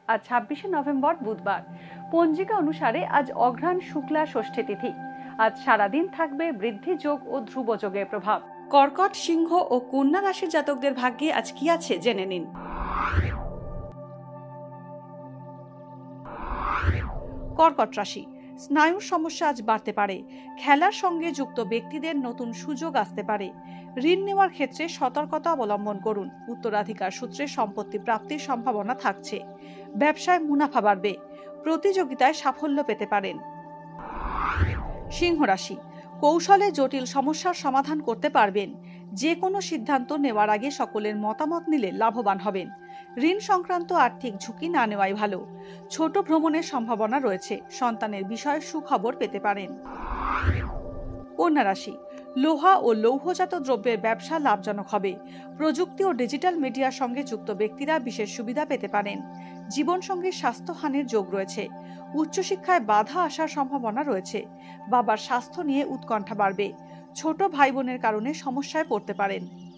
আজ 26শে নভেম্বর বুধবার। পঞ্জিকা অনুসারে আজ অঘ্রাণ শুক্লা ষষ্ঠী তিথি। আজ সারাদিন থাকবে বৃদ্ধি যোগ ও ধ্রুব যোগের প্রভাব। কর্কট, সিংহ ও কন্যা রাশির জাতকদের ভাগ্যে আজ কি আছে জেনে নিন। কর্কট রাশি, স্নায়ুর সমস্যা আজ বাড়তে পারে। খেলার সঙ্গে যুক্ত ব্যক্তিদের নতুন সুযোগ আসতে পারে। ঋণ নেওয়ার ক্ষেত্রে সতর্কতা অবলম্বন করুন। উত্তরাধিকার সূত্রে সম্পত্তি প্রাপ্তির সম্ভাবনা থাকছে। ব্যবসায় মুনাফা বাড়বে। প্রতিযোগিতায় সাফল্য পেতে পারেন। সিংহ রাশি, কৌশলে জটিল সমস্যার সমাধান করতে পারবেন। যে কোনো সিদ্ধান্ত নেওয়ার আগে সকলের মতামত নিলে লাভবান হবেন। ঋণ সংক্রান্ত আর্থিক ঝুঁকি না নেওয়াই ভালো। ছোট ভ্রমণের সম্ভাবনা রয়েছে। সন্তানের বিষয়ে সুখবর পেতে পারেন। কন্যা রাশি, লোহা ও লৌহজাত দ্রব্যের ব্যবসা লাভজনক হবে। প্রযুক্তি ও ডিজিটাল মিডিয়ার সঙ্গে যুক্ত ব্যক্তিরা বিশেষ সুবিধা পেতে পারেন। জীবনসঙ্গীর স্বাস্থ্যহানির যোগ রয়েছে। উচ্চশিক্ষায় বাধা আসার সম্ভাবনা রয়েছে। বাবার স্বাস্থ্য নিয়ে উৎকণ্ঠা বাড়বে। ছোট ভাই বোনের কারণে সমস্যায় পড়তে পারেন।